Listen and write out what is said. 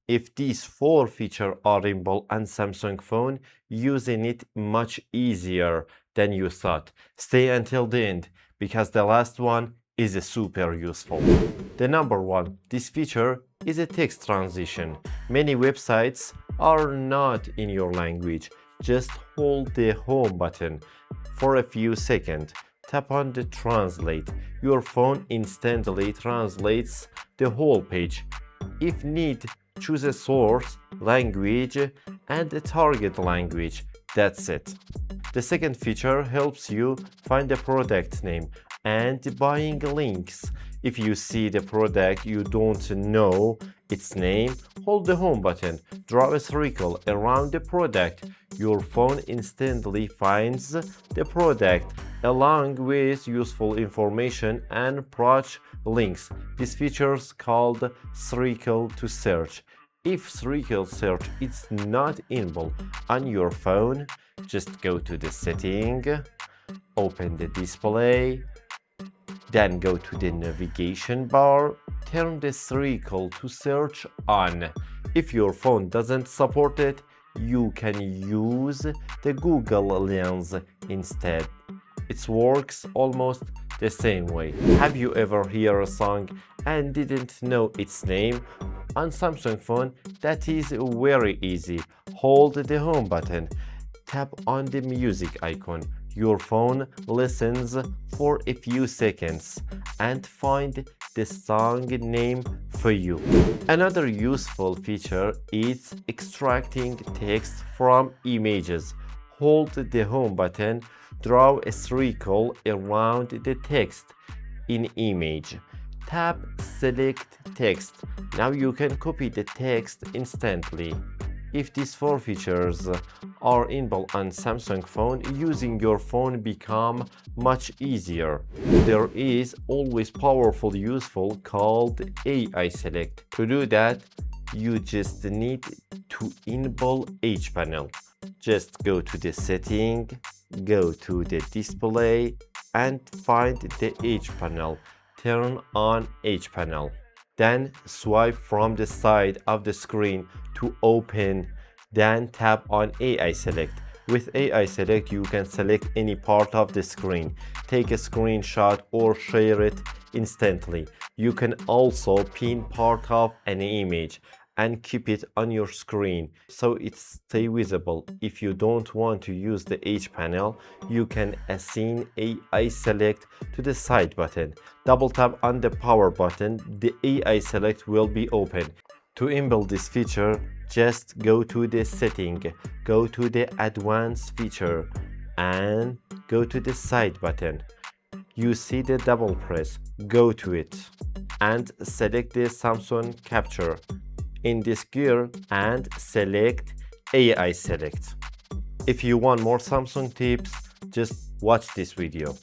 If these four features are enabled on Samsung phone, using it much easier than you thought. Stay until the end because the last one is super useful. The number one, this feature is a text transition. Many websites are not in your language. Just hold the home button for a few seconds. Tap on the translate. Your phone instantly translates the whole page. If need, choose a source, language, and a target language. That's it. The second feature helps you find the product name and buying links. If you see the product you don't know its name, hold the home button, draw a circle around the product. Your phone instantly finds the product along with useful information and product links. This feature is called circle to search. If circle search is not enabled on your phone, just go to the setting, open the display, then go to the navigation bar, turn the circle to search on. If your phone doesn't support it, you can use the Google Lens instead. It works almost the same way. Have you ever heard a song and didn't know its name? On Samsung phone, that is very easy. Hold the home button, tap on the music icon. Your phone listens for a few seconds and find the song name for you. Another useful feature is extracting text from images. Hold the home button, draw a circle around the text in image. Tap select text. Now you can copy the text instantly. If these four features are enabled on Samsung phone, using your phone become much easier. There is always powerful useful called AI Select. To do that, you just need to enable H panel. Just go to the setting, go to the display and find the H panel. Turn on H panel. Then swipe from the side of the screen to open, then tap on AI Select. With AI Select, you can select any part of the screen, take a screenshot or share it instantly. You can also pin part of an image and keep it on your screen so it stays visible. If you don't want to use the H panel, you can assign AI Select to the side button. Double tap on the power button, the AI Select will be open. To enable this feature, just go to the setting, go to the advanced feature and go to the side button. You see the double press, go to it and select the Samsung Capture in this gear and select AI Select. If you want more Samsung tips, just watch this video.